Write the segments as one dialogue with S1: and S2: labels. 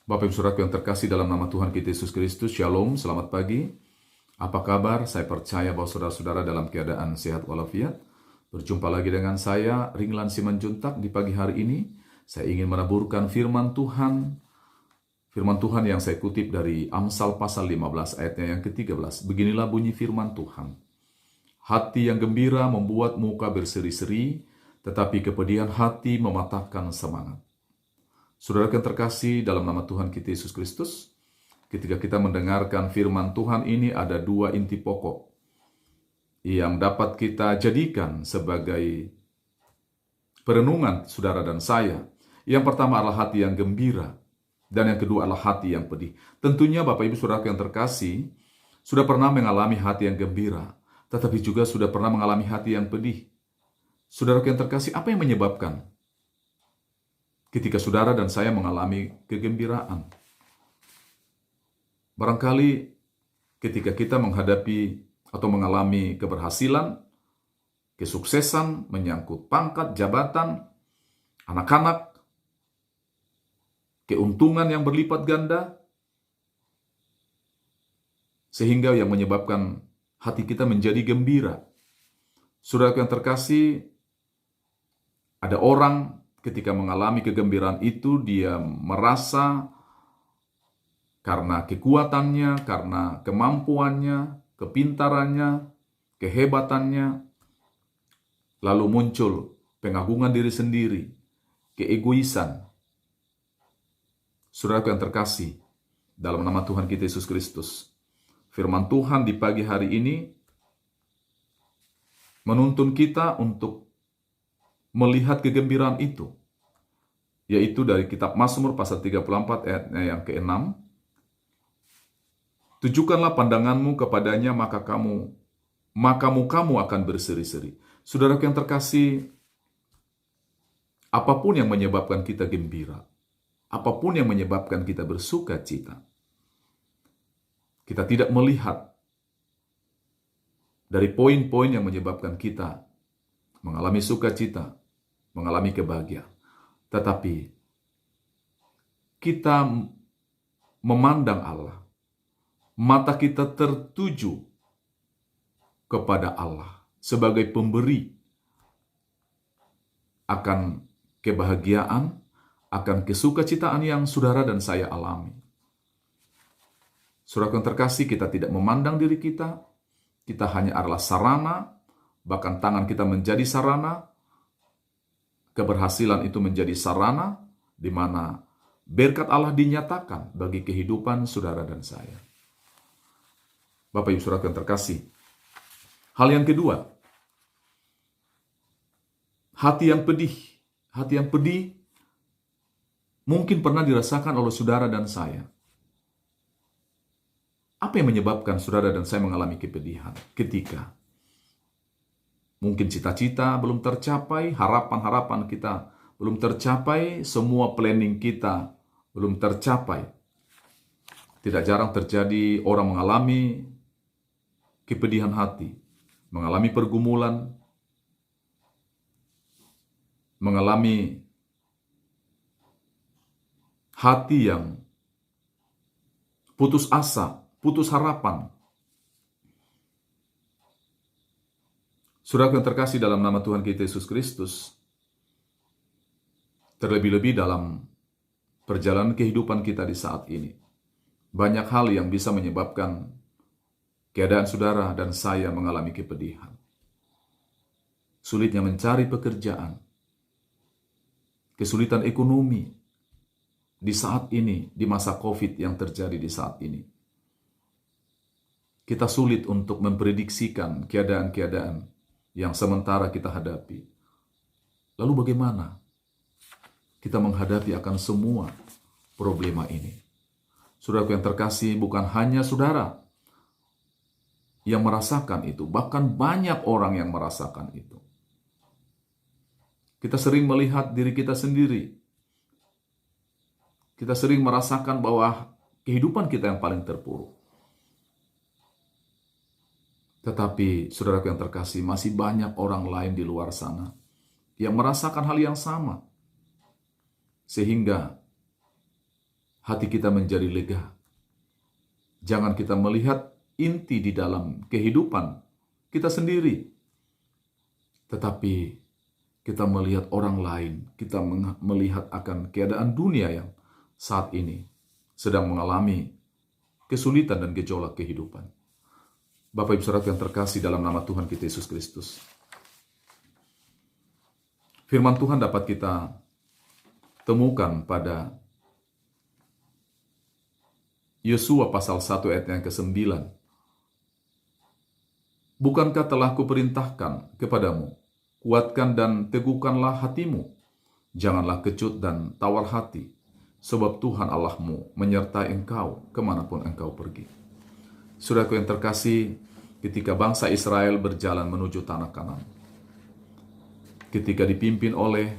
S1: Bapak Ibu Saudaraku yang terkasih dalam nama Tuhan kita Yesus Kristus, Shalom, selamat pagi. Apa kabar? Saya percaya bahwa saudara-saudara dalam keadaan sehat walafiat. Berjumpa lagi dengan saya, Ringlan Simanjuntak, di pagi hari ini. Saya ingin menaburkan firman Tuhan. Firman Tuhan yang saya kutip dari Amsal pasal 15 ayatnya yang ke-13. Beginilah bunyi firman Tuhan. Hati yang gembira membuat muka berseri-seri, tetapi kepedihan hati mematahkan semangat. Saudara yang terkasih dalam nama Tuhan kita Yesus Kristus, ketika kita mendengarkan firman Tuhan ini ada dua inti pokok yang dapat kita jadikan sebagai perenungan saudara dan saya. Yang pertama adalah hati yang gembira, dan yang kedua adalah hati yang pedih. Tentunya Bapak Ibu Saudara yang terkasih sudah pernah mengalami hati yang gembira, tetapi juga sudah pernah mengalami hati yang pedih. Saudara yang terkasih, apa yang menyebabkan ketika saudara dan saya mengalami kegembiraan? Barangkali ketika kita menghadapi atau mengalami keberhasilan, kesuksesan, menyangkut pangkat, jabatan, anak-anak, keuntungan yang berlipat ganda, sehingga yang menyebabkan hati kita menjadi gembira. Saudara yang terkasih, ada orang ketika mengalami kegembiraan itu, dia merasa karena kekuatannya, karena kemampuannya, kepintarannya, kehebatannya, lalu muncul pengagungan diri sendiri, keegoisan. Saudara yang terkasih, dalam nama Tuhan kita Yesus Kristus, firman Tuhan di pagi hari ini menuntun kita untuk melihat kegembiraan itu, yaitu dari kitab Mazmur pasal 34 ayatnya yang ke-6. Tujukanlah pandanganmu kepadanya, maka mukamu akan berseri-seri. Saudara yang terkasih, apapun yang menyebabkan kita gembira, apapun yang menyebabkan kita bersuka cita, kita tidak melihat dari poin-poin yang menyebabkan kita mengalami sukacita, mengalami kebahagiaan. Tetapi kita memandang Allah, mata kita tertuju kepada Allah sebagai pemberi akan kebahagiaan, akan kesukacitaan yang saudara dan saya alami. Saudara yang terkasih, kita tidak memandang diri kita hanya adalah sarana, bahkan tangan kita menjadi sarana, keberhasilan itu menjadi sarana, di mana berkat Allah dinyatakan bagi kehidupan saudara dan saya. Bapak Ibu Saudara yang terkasih, hal yang kedua, hati yang pedih. Hati yang pedih mungkin pernah dirasakan oleh saudara dan saya. Apa yang menyebabkan saudara dan saya mengalami kepedihan? Ketika mungkin cita-cita belum tercapai, harapan-harapan kita belum tercapai, semua planning kita belum tercapai. Tidak jarang terjadi orang mengalami kepedihan hati, mengalami pergumulan, mengalami hati yang putus asa, putus harapan. Saudara yang terkasih dalam nama Tuhan kita Yesus Kristus, terlebih-lebih dalam perjalanan kehidupan kita di saat ini, banyak hal yang bisa menyebabkan keadaan saudara dan saya mengalami kepedihan. Sulitnya mencari pekerjaan, kesulitan ekonomi di saat ini, di masa COVID yang terjadi di saat ini. Kita sulit untuk memprediksikan keadaan-keadaan yang sementara kita hadapi. Lalu bagaimana kita menghadapi akan semua problema ini? Saudaraku yang terkasih, bukan hanya saudara yang merasakan itu, bahkan banyak orang yang merasakan itu. Kita sering melihat diri kita sendiri. Kita sering merasakan bahwa kehidupan kita yang paling terpuruk. Tetapi saudaraku yang terkasih, masih banyak orang lain di luar sana yang merasakan hal yang sama. Sehingga hati kita menjadi lega. Jangan kita melihat inti di dalam kehidupan kita sendiri, tetapi kita melihat orang lain, kita melihat akan keadaan dunia yang saat ini sedang mengalami kesulitan dan gejolak kehidupan. Bapak Ibu Saudara yang terkasih dalam nama Tuhan kita Yesus Kristus, firman Tuhan dapat kita temukan pada Yosua pasal 1 ayat yang ke-9. Bukankah telah kuperintahkan kepadamu, kuatkan dan teguhkanlah hatimu, janganlah kecut dan tawar hati, sebab Tuhan Allahmu menyertai engkau kemanapun engkau pergi. Saudaraku yang terkasih, ketika bangsa Israel berjalan menuju tanah Kanaan, ketika dipimpin oleh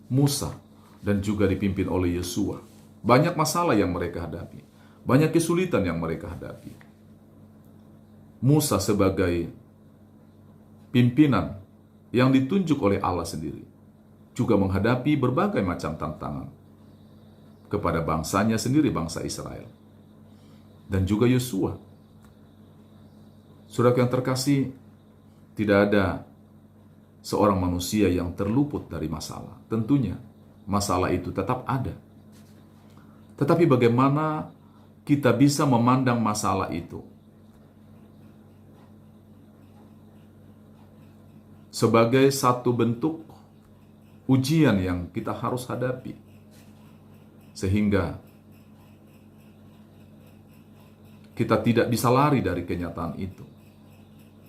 S1: Musa dan juga dipimpin oleh Yosua, banyak masalah yang mereka hadapi, banyak kesulitan yang mereka hadapi. Musa sebagai pimpinan yang ditunjuk oleh Allah sendiri juga menghadapi berbagai macam tantangan kepada bangsanya sendiri, bangsa Israel. Dan juga Yosua. Saudara yang terkasih, tidak ada seorang manusia yang terluput dari masalah. Tentunya masalah itu tetap ada. Tetapi bagaimana kita bisa memandang masalah itu sebagai satu bentuk ujian yang kita harus hadapi, sehingga kita tidak bisa lari dari kenyataan itu.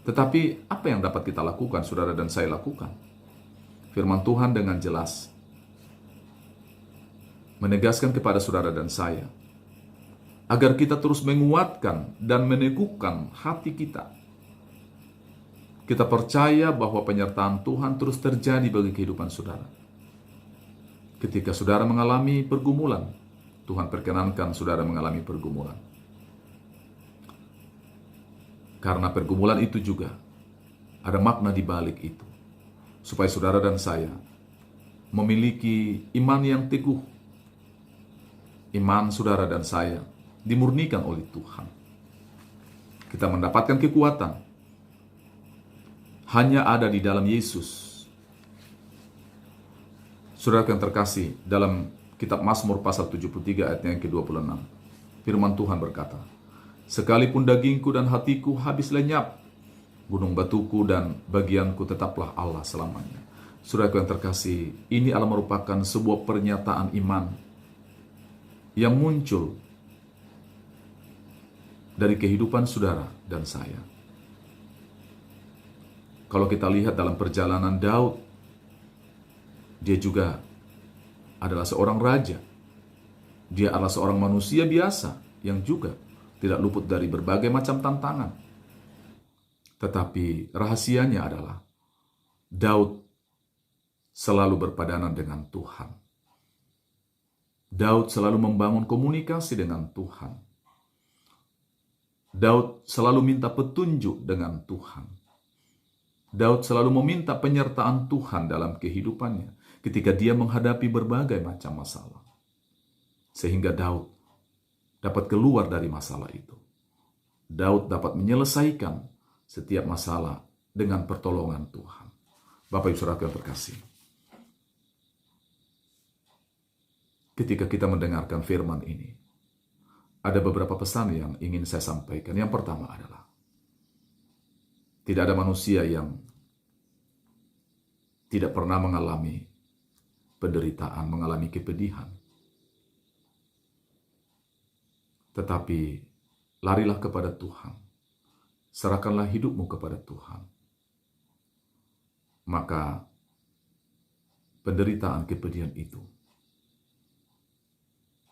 S1: Tetapi apa yang dapat kita lakukan, saudara dan saya lakukan? Firman Tuhan dengan jelas menegaskan kepada saudara dan saya agar kita terus menguatkan dan meneguhkan hati kita. Kita percaya bahwa penyertaan Tuhan terus terjadi bagi kehidupan saudara. Ketika saudara mengalami pergumulan, Tuhan perkenankan saudara mengalami pergumulan. Karena pergumulan itu juga ada makna di balik itu, supaya saudara dan saya memiliki iman yang teguh. Iman saudara dan saya dimurnikan oleh Tuhan. Kita mendapatkan kekuatan hanya ada di dalam Yesus. Saudara yang terkasih, dalam kitab Mazmur pasal 73 ayat yang ke-26, firman Tuhan berkata, sekalipun dagingku dan hatiku habis lenyap, gunung batuku dan bagianku tetaplah Allah selamanya. Saudara yang terkasih, ini adalah merupakan sebuah pernyataan iman yang muncul dari kehidupan saudara dan saya. Kalau kita lihat dalam perjalanan Daud, dia juga adalah seorang raja. Dia adalah seorang manusia biasa yang juga tidak luput dari berbagai macam tantangan. Tetapi rahasianya adalah Daud selalu berpadanan dengan Tuhan. Daud selalu membangun komunikasi dengan Tuhan. Daud selalu minta petunjuk dengan Tuhan. Daud selalu meminta penyertaan Tuhan dalam kehidupannya ketika dia menghadapi berbagai macam masalah. Sehingga Daud dapat keluar dari masalah itu. Daud dapat menyelesaikan setiap masalah dengan pertolongan Tuhan. Bapak Ibu Saudara yang terkasih, ketika kita mendengarkan firman ini, ada beberapa pesan yang ingin saya sampaikan. Yang pertama adalah, tidak ada manusia yang tidak pernah mengalami penderitaan, mengalami kepedihan. Tetapi larilah kepada Tuhan. Serahkanlah hidupmu kepada Tuhan. Maka penderitaan kepedihan itu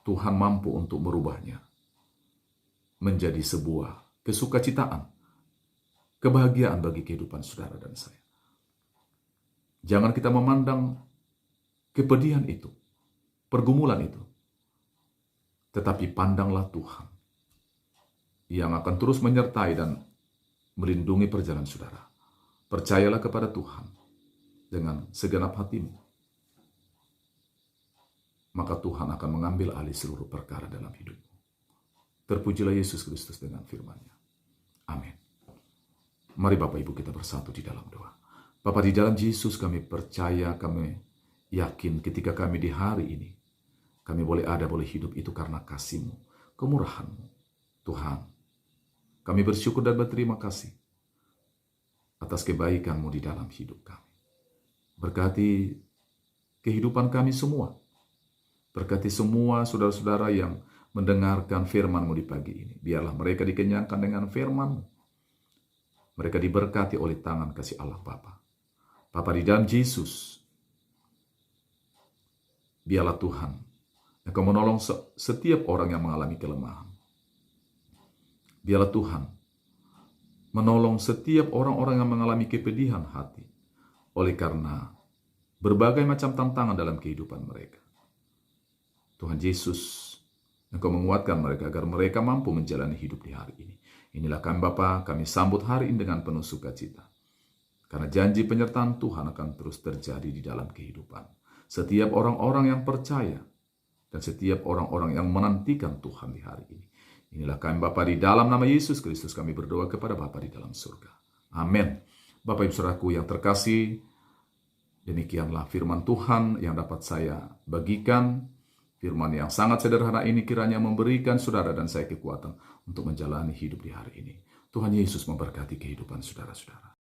S1: Tuhan mampu untuk merubahnya menjadi sebuah kesukacitaan, kebahagiaan bagi kehidupan saudara dan saya. Jangan kita memandang kepedihan itu, pergumulan itu, tetapi pandanglah Tuhan yang akan terus menyertai dan melindungi perjalanan saudara. Percayalah kepada Tuhan dengan segenap hatimu. maka Tuhan akan mengambil alih seluruh perkara dalam hidupmu. Terpujilah Yesus Kristus dengan firman-Nya. Amin. Mari Bapak Ibu kita bersatu di dalam doa. Bapa, di dalam Yesus kami percaya, kami yakin ketika kami di hari ini, kami boleh ada, boleh hidup itu karena kasih-Mu, kemurahan-Mu. Tuhan, kami bersyukur dan berterima kasih atas kebaikan-Mu di dalam hidup kami. Berkati kehidupan kami semua. Berkati semua saudara-saudara yang mendengarkan firman-Mu di pagi ini. Biarlah mereka dikenyangkan dengan firman-Mu. Mereka diberkati oleh tangan kasih Allah Bapa. Bapa, di dalam Yesus, biarlah Tuhan Engkau menolong setiap orang yang mengalami kelemahan. Biarlah Tuhan menolong setiap orang-orang yang mengalami kepedihan hati oleh karena berbagai macam tantangan dalam kehidupan mereka. Tuhan Yesus, Engkau menguatkan mereka agar mereka mampu menjalani hidup di hari ini. Inilah kami Bapa, kami sambut hari ini dengan penuh sukacita. Karena janji penyertaan Tuhan akan terus terjadi di dalam kehidupan setiap orang-orang yang percaya dan setiap orang-orang yang menantikan Tuhan di hari ini. Inilah kami Bapa, di dalam nama Yesus Kristus kami berdoa kepada Bapa di dalam surga. Amin. Bapak Ibu Saudaraku yang terkasih, demikianlah firman Tuhan yang dapat saya bagikan. Firman yang sangat sederhana ini kiranya memberikan saudara dan saya kekuatan untuk menjalani hidup di hari ini. Tuhan Yesus memberkati kehidupan saudara-saudara.